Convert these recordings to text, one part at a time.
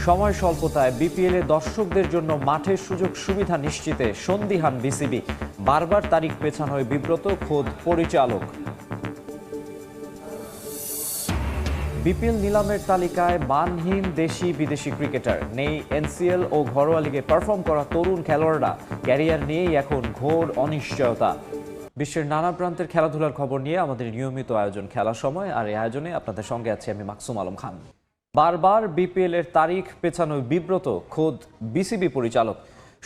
সময় স্বল্পতায় বিপিএলে দর্শকদের জন্য মাঠের সুযোগ সুবিধা নিশ্চিতে সন্দিহান বিসিবি। বারবার তারিখ পেছানোয় বিব্রত খোদ পরিচালক। বিপিএল নিলামের তালিকায় মানহীন দেশি বিদেশি ক্রিকেটার নেই। এনসিএল ও ঘরোয়া লিগে পারফর্ম করা তরুণ খেলোয়াড়রা ক্যারিয়ার নিয়েই এখন ঘোর অনিশ্চয়তা। বিশ্বের নানা প্রান্তের খেলাধুলার খবর নিয়ে আমাদের নিয়মিত আয়োজন খেলার সময়, আর এই আয়োজনে আপনাদের সঙ্গে আছি আমি মাকসুম আলম খান। বারবার বিপিএল এর তারিখ পেছানোয় বিব্রত খোদ বিসিবি পরিচালক।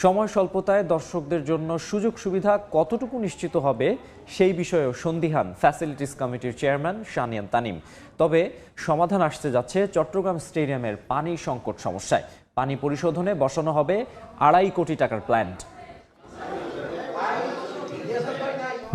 সময় স্বল্পতায় দর্শকদের জন্য সুযোগ সুবিধা কতটুকু নিশ্চিত হবে সেই বিষয়েও সন্দিহান ফ্যাসিলিটিস কমিটির চেয়ারম্যান শানিয়ান তানিম। তবে সমাধান আসতে যাচ্ছে চট্টগ্রাম স্টেডিয়ামের পানি সংকট সমস্যায়। পানি পরিশোধনে বসানো হবে 2.5 কোটি টাকার প্ল্যান্ট।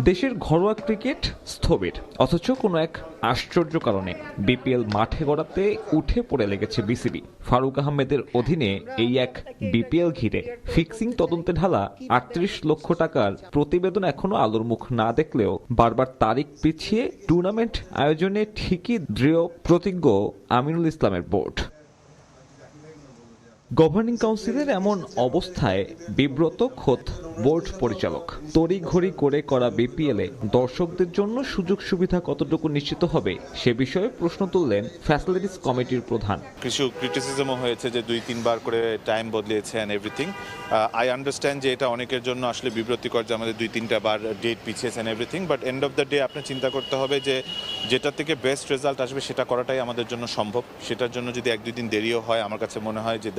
দেশের ঘরোয়া ক্রিকেট স্থবির, অথচ কোনো এক আশ্চর্য কারণে বিপিএল মাঠে গড়াতে উঠে পড়ে লেগেছে বিসিবি। ফারুক আহমেদের অধীনে এই এক বিপিএল ঘিরে ফিক্সিং তদন্তে ঢালা 38 লক্ষ টাকার প্রতিবেদন এখনো আলোর মুখ না দেখলেও বারবার তারিখ পিছিয়ে টুর্নামেন্ট আয়োজনে ঠিকই দৃঢ় প্রতিজ্ঞ আমিনুল ইসলামের বোর্ড। গভর্নিং কাউন্সিলের এমন অবস্থায় বিব্রত খোদ বোর্ড পরিচালক। তড়িঘড়ি করে করা বিপিএলে দর্শকদের জন্য সুযোগ সুবিধা কতটুকু নিশ্চিত হবে সে বিষয়ে প্রশ্ন তুললেন ফ্যাসিলিটিস কমিটির প্রধান। কিছু ক্রিটিসিজমও হয়েছে যে 2-3 বার করে টাইম বদলিয়েছে অ্যান্ড এভরিথিং। আই আন্ডারস্ট্যান্ড যে এটা অনেকের জন্য আসলে বিব্রতিকর যে আমাদের 2-3টা বার ডেট পিছিয়েছে and everything, but end of the day আপনার চিন্তা করতে হবে যে যেটা থেকে বেস্ট রেজাল্ট আসবে সেটা করাটাই আমাদের জন্য সম্ভব। সেটার জন্য যদি 1-2 দিন দেরিও হয়, আমার কাছে মনে হয় যে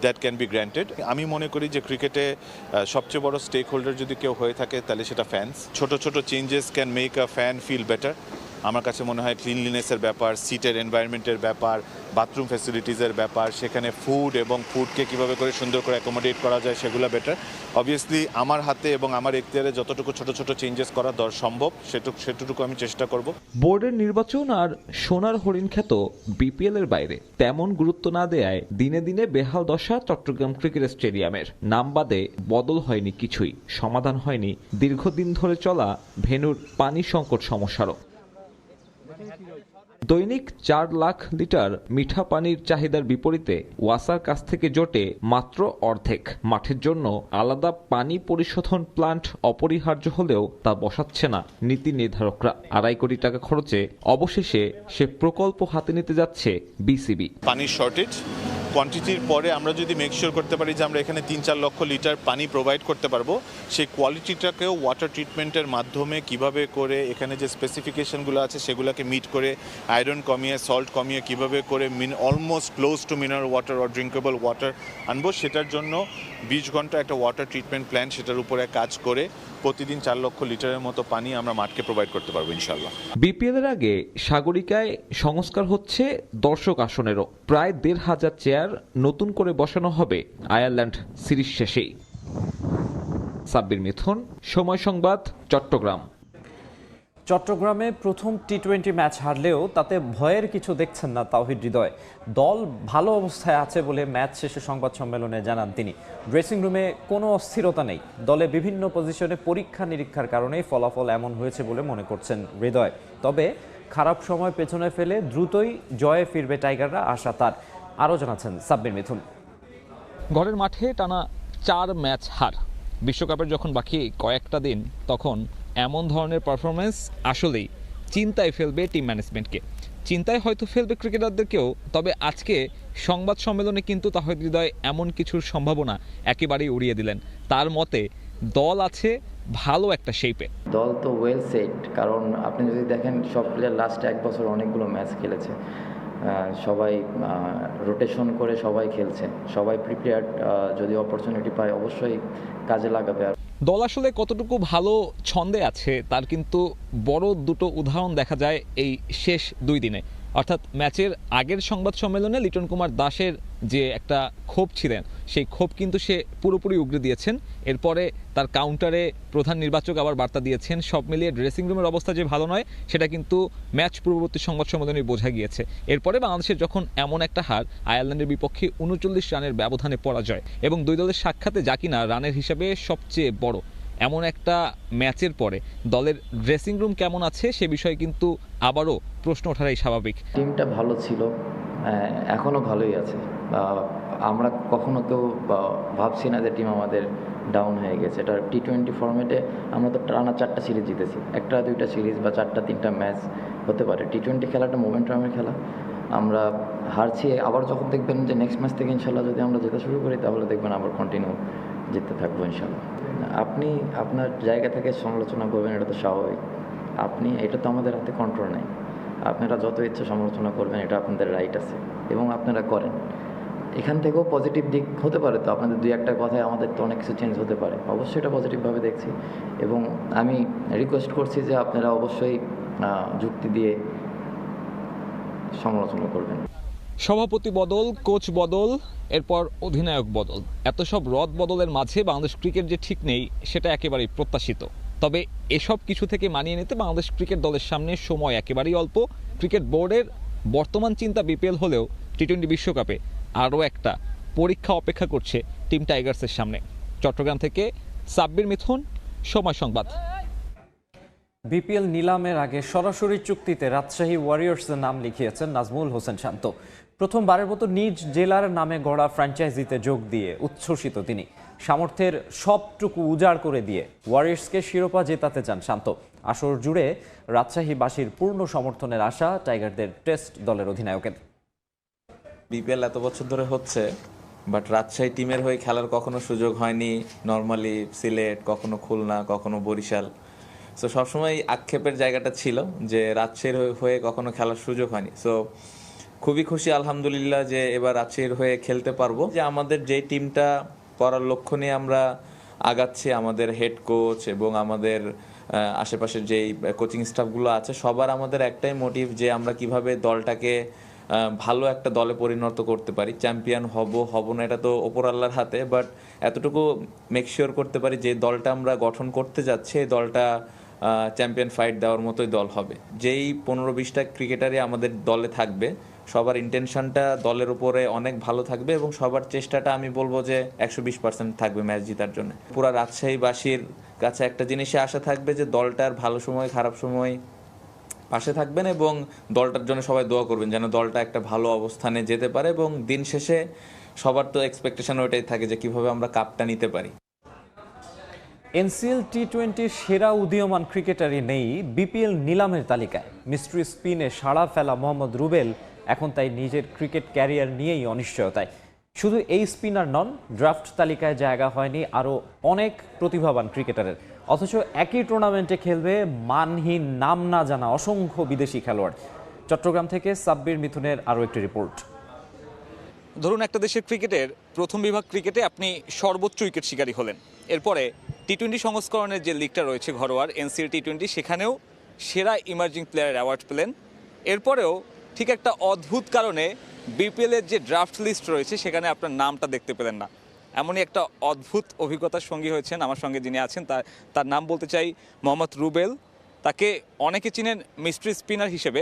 দ্যাট ক্যান বি গ্র্যান্টেড। আমি মনে করি যে ক্রিকেটে সবচেয়ে বড় স্টেক হোল্ডার যদি কেউ হয়ে থাকে তাহলে সেটা ফ্যান্স। ছোট ছোট changes can make a fan feel better. আমার কাছে মনে হয় ক্লিনলিনেসের ব্যাপার, সিটের এনভায়রনমেন্টের ব্যাপার, বাথরুম ফ্যাসিলিটিসের ব্যাপার, সেখানে ফুড এবং ফুডকে কীভাবে করে সুন্দর করে অ্যাকোমোডেট করা যায় সেগুলো বেটার। অবভিয়াসলি আমার হাতে এবং আমার এখতিয়ারে যতটুকু ছোট ছোট চেঞ্জেস করা সম্ভব সেটুকু আমি চেষ্টা করব। বোর্ডের নির্বাচন আর সোনার হরিণ খ্যাত বিপিএল এর বাইরে তেমন গুরুত্ব না দেয়ায় দিনে দিনে বেহাল দশা চট্টগ্রাম ক্রিকেট স্টেডিয়ামের। নাম বাদে বদল হয়নি কিছুই, সমাধান হয়নি দীর্ঘদিন ধরে চলা ভেন্যুর পানি সংকট সমস্যারও। দৈনিক 4 লাখ লিটার মিঠা পানির চাহিদার বিপরীতে ওয়াসার কাছ থেকে জোটে মাত্র অর্ধেক। মাঠের জন্য আলাদা পানি পরিশোধন প্ল্যান্ট অপরিহার্য হলেও তা বসাচ্ছে না নীতি নির্ধারকরা। 2.5 কোটি টাকা খরচে অবশেষে সে প্রকল্প হাতে নিতে যাচ্ছে বিসিবি। পানির শর্টেজ কোয়ান্টিটির পরে আমরা যদি মেক শিওর করতে পারি যে আমরা এখানে 3-4 লক্ষ লিটার পানি প্রোভাইড করতে পারবো, সেই কোয়ালিটিটাকেও ওয়াটার ট্রিটমেন্টের মাধ্যমে কিভাবে করে এখানে যে স্পেসিফিকেশনগুলো আছে সেগুলোকে মিট করে আয়রন কমিয়ে সল্ট কমিয়ে কিভাবে করে almost close two mineral water or drinkable water আনবো, সেটার জন্য 20 ঘন্টা একটা ওয়াটার ট্রিটমেন্ট প্ল্যান সেটার উপরে কাজ করে প্রতিদিন 4 লক্ষ লিটারের মতো পানি আমরা মাঠকে প্রোভাইড করতে পারবো ইনশাল্লাহ। বিপিএল এর আগে সাগরিকায় সংস্কার হচ্ছে দর্শক আসনেরও। প্রায় 1,500 চেয়ার নতুন করে বসানো হবে আয়ারল্যান্ড সিরিজ শেষেই। সাব্বির মিথুন, সময় সংবাদ, চট্টগ্রাম। চট্টগ্রামে প্রথম টি-20 ম্যাচ হারলেও তাতে ভয়ের কিছু দেখছেন না তাওহিদ হৃদয়। দল ভালো অবস্থায় আছে বলে ম্যাচ শেষে সংবাদ সম্মেলনে জানান তিনি। ড্রেসিং রুমে কোনো অস্থিরতা নেই। দলে বিভিন্ন পজিশনে পরীক্ষা নিরীক্ষার কারণেই ফলাফল এমন হয়েছে বলে মনে করছেন হৃদয়। তবে খারাপ সময় পেছনে ফেলে দ্রুতই জয়ে ফিরবে টাইগাররা, আশা তার। আরও জানাচ্ছেন সাব্বির মিথুন। ঘরের মাঠে টানা 4 ম্যাচ হার। বিশ্বকাপের যখন বাকি কয়েকটা দিন, তখন এমন ধরনের পারফরমেন্স আসলেই চিন্তায় ফেলবে টিম ম্যানেজমেন্টকে, চিন্তায় হয়তো ফেলবে ক্রিকেটারদেরকেও। তবে আজকে সংবাদ সম্মেলনে কিন্তু তাহিদ হৃদয় এমন কিছুর সম্ভাবনা একেবারেই উড়িয়ে দিলেন। তার মতে দল আছে ভালো একটা শেপে। দল তো ওয়েল সেট, কারণ আপনি যদি দেখেন সব প্লেয়ার লাস্ট 1 বছর অনেকগুলো ম্যাচ খেলেছে, সবাই রোটেশন করে সবাই খেলছে, সবাই প্রিপেয়ার্ড। যদি অপরচুনিটি পায় অবশ্যই কাজে লাগাবে। দল আসলে কতটুকু ভালো ছন্দে আছে তার কিন্তু বড় দুটো উদাহরণ দেখা যায় এই শেষ 2 দিনে। অর্থাৎ ম্যাচের আগের সংবাদ সম্মেলনে লিটন কুমার দাসের যে একটা ক্ষোভ ছিলেন, সেই ক্ষোভ কিন্তু সে পুরোপুরি উগরে দিয়েছেন। এরপরে তার কাউন্টারে প্রধান নির্বাচক আবার বার্তা দিয়েছেন। সব মিলিয়ে ড্রেসিং রুমের অবস্থা যে ভালো নয় সেটা কিন্তু ম্যাচ পূর্ববর্তী সংবাদ সম্মেলনে বোঝা গিয়েছে। এরপরে বাংলাদেশের যখন এমন একটা হার, আয়ারল্যান্ডের বিপক্ষে 39 রানের ব্যবধানে পরাজয়, এবং 2 দলের সাক্ষাতে যা কিনা রানের হিসাবে সবচেয়ে বড়, এমন একটা ম্যাচের পরে দলের ড্রেসিং রুম কেমন আছে সে বিষয়ে কিন্তু আবারও প্রশ্ন ওঠাটাই স্বাভাবিক। টিমটা ভালো ছিল, এখনও ভালোই আছে। আমরা কখনো কেউ ভাবছি না যে টিম আমাদের ডাউন হয়ে গেছে। এটা T20 ফরম্যাটে আমরা তো টানা 4টা সিরিজ জিতেছি, 1টা 2টা সিরিজ বা 4টা 3টা ম্যাচ হতে পারে। T20 খেলাটা মোমেন্টামের খেলা, আমরা হারছি। আবার যখন দেখবেন যে নেক্সট ম্যাচ থেকে ইনশাল্লাহ যদি আমরা জেতা শুরু করি তাহলে দেখবেন আবার কন্টিনিউ জিততে থাকবো ইনশাল্লাহ। আপনি আপনার জায়গা থেকে সমালোচনা করবেন, এটা তো স্বাভাবিক। এটা তো আমাদের হাতে কন্ট্রোল নেই। আপনারা যত ইচ্ছা সমালোচনা করবেন, এটা আপনাদের রাইট আছে এবং আপনারা করেন। এখান থেকেও পজিটিভ দিক হতে পারে, তো আপনাদের 2-1টা কথায় আমাদের তো অনেক কিছু চেঞ্জ হতে পারে। অবশ্যই এটা পজিটিভভাবে দেখছি এবং আমি রিকোয়েস্ট করছি যে আপনারা অবশ্যই যুক্তি দিয়ে সমালোচনা করবেন। সভাপতি বদল, কোচ বদল, এরপর অধিনায়ক বদল, এত সব রদ বদলের মাঝে বাংলাদেশ ক্রিকেট যে ঠিক নেই সেটা একেবারেই প্রত্যাশিত। তবে এসব কিছু থেকে মানিয়ে নিতে বাংলাদেশ ক্রিকেট দলের সামনে সময় একেবারেই অল্প। ক্রিকেট বোর্ডের বর্তমান চিন্তা বিপিএল হলেও T20 বিশ্বকাপে আরও একটা পরীক্ষা অপেক্ষা করছে টিম টাইগার্সের সামনে। চট্টগ্রাম থেকে সাব্বির মিথুন, সময় সংবাদ। বিপিএল নিলামের আগে সরাসরি চুক্তিতে রাজশাহী ওয়ারিয়র্সের নাম লিখিয়েছেন নাজমুল হোসেন শান্ত। প্রথমবারের মতো নিজ জেলার নামে গড়া ফ্র্যাঞ্চাইজিতে যোগ দিয়ে উচ্ছ্বসিত তিনি। সামর্থ্যের সবটুকু উজাড় করে দিয়ে ওয়ারিয়র্সকে শিরোপা জেতাতে চান শান্ত। আসর জুড়ে রাজশাহীবাসীর পূর্ণ সমর্থনের আশা টাইগারদের টেস্ট দলের অধিনায়কের। বিপিএল এত বছর ধরে হচ্ছে, বাট রাজশাহী টিমের হয়ে খেলার কখনো সুযোগ হয়নি। নর্মালি সিলেট, কখনো খুলনা, কখনো বরিশাল। সো সবসময় আক্ষেপের জায়গাটা ছিল যে রাজশাহীর হয়ে কখনো খেলার সুযোগ হয়নি। সো খুবই খুশি আলহামদুলিল্লাহ যে এবার রাজশাহীর হয়ে খেলতে পারবো। যে আমাদের যে টিমটা করার লক্ষ্য নিয়ে আমরা আগাচ্ছি, আমাদের হেড কোচ এবং আমাদের আশেপাশের যেই কোচিং স্টাফগুলো আছে, সবার আমাদের একটাই মোটিভ যে আমরা কিভাবে দলটাকে ভালো একটা দলে পরিণত করতে পারি। চ্যাম্পিয়ন হব না এটা তো ওপর আল্লাহর হাতে, বাট এতটুকু মেক শিওর করতে পারি যে দলটা আমরা গঠন করতে যাচ্ছি এই দলটা চ্যাম্পিয়ন ফাইট দেওয়ার মতোই দল হবে। যেই 15-20টা ক্রিকেটারই আমাদের দলে থাকবে, সবার ইন্টেনশনটা দলের উপরে অনেক ভালো থাকবে এবং সবার চেষ্টাটা আমি বলবো যে 120% থাকবে ম্যাচ জেতার জন্য। পুরা রাজশাহীবাসীর কাছে একটা জিনিসে আশা থাকবে যে দলটার ভালো সময় খারাপ সময় পাশে থাকবেন এবং দলটার জন্য সবাই দোয়া করবেন যেন দলটা একটা ভালো অবস্থানে যেতে পারে এবং দিন শেষে সবার তো এক্সপেকটেশন ওইটাই থাকে যে কিভাবে আমরা কাপটা নিতে পারি। NCL T20 সেরা উদীয়মান ক্রিকেটারই নেই বিপিএল নিলামের তালিকায়। মিস্ট্রি স্পিনে সাড়া ফেলা মোহাম্মদ রুবেল এখন তাই নিজের ক্রিকেট ক্যারিয়ার নিয়েই অনিশ্চয়তায়। শুধু এই স্পিনার নন, ড্রাফট তালিকায় জায়গা হয়নি আরও অনেক প্রতিভাবান ক্রিকেটারের। অথচ একই টুর্নামেন্টে খেলবে মানহীন, নাম না জানা অসংখ্য বিদেশি খেলোয়াড়। চট্টগ্রাম থেকে সাব্বির মিথুনের আরও একটি রিপোর্ট। ধরুন একটা দেশের ক্রিকেটের প্রথম বিভাগ ক্রিকেটে আপনি সর্বোচ্চ উইকেট শিকারী হলেন, এরপরে T20 সংস্করণের যে লিগটা রয়েছে ঘরোয়ার NCL T20, সেখানেও সেরা ইমার্জিং প্লেয়ার অ্যাওয়ার্ড পেলেন। এরপরেও ঠিক একটা অদ্ভুত কারণে বিপিএলের যে ড্রাফট লিস্ট রয়েছে সেখানে আপনার নামটা দেখতে পেলেন না। এমনই একটা অদ্ভুত অভিজ্ঞতার সঙ্গী হয়েছেন আমার সঙ্গে যিনি আছেন, তার নাম বলতে চাই মোহাম্মদ রুবেল। তাকে অনেকে চিনেন মিস্ট্রি স্পিনার হিসেবে।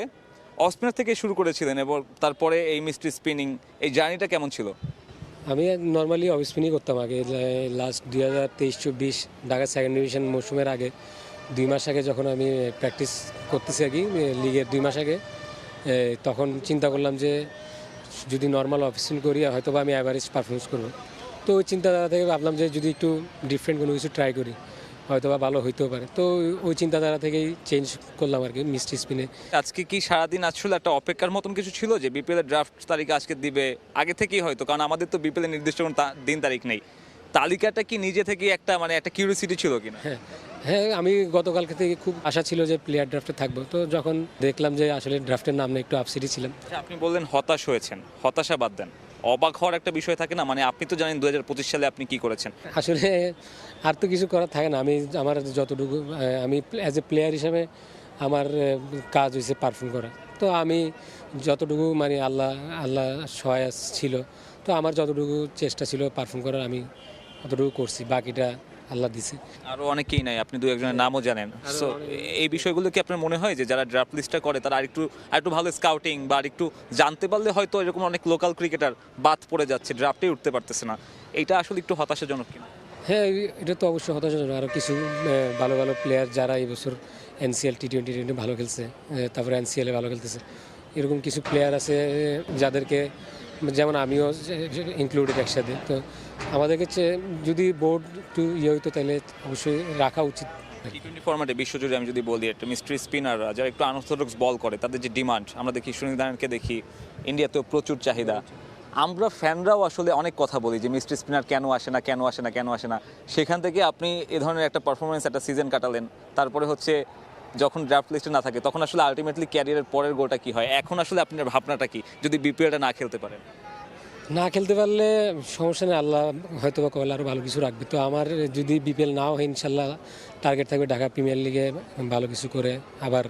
অফ স্পিনার থেকে শুরু করেছিলেন এবং তারপরে এই মিস্ট্রি স্পিনিং, এই জার্নিটা কেমন ছিল? আমি নর্মালি অফ স্পিনই করতাম আগে। লাস্ট 2023-24 ঢাকা সেকেন্ড ডিভিশন মৌসুমের আগে 2 মাস আগে যখন আমি প্র্যাকটিস করতেছি আর কি, লিগের 2 মাস আগে, তখন চিন্তা করলাম যে যদি নর্মাল অফ স্পিন করি হয়তো বা আমি অ্যাভারেজ পারফরমেন্স করবো। তো ওই চিন্তাধারা থেকে ভাবলাম যে যদি একটু ডিফারেন্ট কোনো কিছু ট্রাই করি হয়তো বা ভালো হইতেও পারে। তো ওই চিন্তাধারা থেকেই চেঞ্জ করলাম আর কি মিস্ট্রি স্পিনে। আজকে কি সারাদিন আসলে একটা অপেক্ষার মতন কিছু ছিল যে বিপিএলের ড্রাফট তালিকা আজকে দিবে আগে থেকেই হয়তো, কারণ আমাদের তো বিপিএলের নির্দিষ্ট কোনো দিন তারিখ নেই, তালিকাটা কি নিজে থেকে একটা একটা কিউরিওসিটি ছিল কিনা? হ্যাঁ, আমি গতকালকে থেকে খুব আশা ছিল যে প্লেয়ার ড্রাফটে থাকবো। তো যখন দেখলাম যে আসলে ড্রাফটের নাম একটু আপসেটই ছিলাম। আপনি বললেন হতাশ হয়েছেন, হতাশা বাদ দেন, অবাক হওয়ার একটা বিষয় থাকে না? আপনি তো জানেন 2025 সালে আপনি কি করেছেন। আসলে আর তো কিছু করার থাকে না। আমার যতটুকু আমি অ্যাজ এ প্লেয়ার হিসেবে আমার কাজ হয়েছে পারফর্ম করা। তো আমি যতটুকু আল্লাহ সহায় ছিল, তো আমার যতটুকু চেষ্টা ছিল পারফর্ম করার আমি অতটুকু করছি, বাকিটা আল্লাহ দিছে। আরও অনেকেই নাই, আপনি 2-1 নামও জানেন। সো এই বিষয়গুলো কি আপনার মনে হয় যে যারা ড্রাফট লিস্টটা করে তারা আরেকটু ভালো স্কাউটিং বা আরেকটু জানতে পারলে হয়তো এরকম অনেক লোকাল ক্রিকেটার বাদ পড়ে যাচ্ছে, ড্রাফটেই উঠতে পারতেছে না, এইটা আসলে একটু হতাশাজনক কিনা? হ্যাঁ, এটা তো অবশ্যই হতাশাজনক। আরও কিছু ভালো ভালো প্লেয়ার যারা এই বছর NCL T20 ভালো খেলছে, তারপরে NCL-এ ভালো খেলতেছে, এরকম কিছু প্লেয়ার আছে যাদেরকে, যেমন আমিও ইনক্লুডেড একসাথে। তো আমাদেরকে যদি বোর্ড একটু হইতো তাহলে অবশ্যই রাখা উচিত। T20 ফরম্যাটে বিশ্বজুড়ে আমি যদি বলি একটা মিস্ট্রি স্পিনাররা যারা একটু আনঅর্থোডক্স বল করে তাদের যে ডিমান্ড আমরা দেখি, সুনীল নারায়ণকে দেখি, ইন্ডিয়াতেও প্রচুর চাহিদা। আমরা ফ্যানরাও আসলে অনেক কথা বলি যে মিস্ট্রি স্পিনার কেন আসে না, কেন আসে না, কেন আসে না। সেখান থেকে আপনি এ ধরনের একটা পারফরমেন্স, একটা সিজন কাটালেন, তারপরে হচ্ছে যখন ড্রাফট লিস্টে না থাকে তখন আসলে আলটিমেটলি ক্যারিয়ারের পরের গোলটা কি হয়, এখন আসলে আপনার ভাবনাটা কি যদি বিপিএলটা না খেলতে পারেন? না খেলতে পারলে সমস্যা নেই, আল্লাহ হয়তো বা কল আরও ভালো কিছু রাখবে। তো আমার যদি BPL নাও হয় ইনশাল্লাহ টার্গেট থাকবে ঢাকা প্রিমিয়ার লিগে ভালো কিছু করে আবার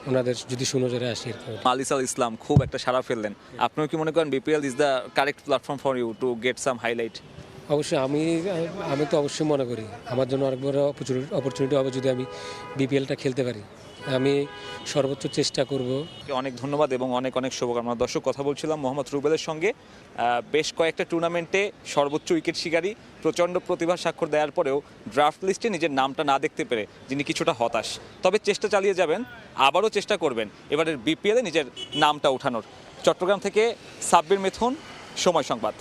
ওনাদের যদি সুনজরে আসি আর কি। আলিসাল ইসলাম খুব একটা সাড়া ফেললেন, আপনিও কি মনে করেন BPL is the correct platform for you to get some highlight? অবশ্যই আমি তো অবশ্যই মনে করি আমার জন্য অনেক বড় অপরচুনিটি হবে যদি আমি BPLটা খেলতে পারি। আমি সর্বোচ্চ চেষ্টা করব। অনেক ধন্যবাদ এবং অনেক অনেক শুভকামনা। দর্শক, কথা বলছিলাম মোহাম্মদ রুবেলের সঙ্গে। বেশ কয়েকটা টুর্নামেন্টে সর্বোচ্চ উইকেট শিকারী, প্রচণ্ড প্রতিভার স্বাক্ষর দেওয়ার পরেও ড্রাফট লিস্টে নিজের নামটা না দেখতে পেরে যিনি কিছুটা হতাশ, তবে চেষ্টা চালিয়ে যাবেন, আবারও চেষ্টা করবেন এবারের বিপিএলে নিজের নামটা ওঠানোর। চট্টগ্রাম থেকে সাব্বির মিথুন, সময় সংবাদ।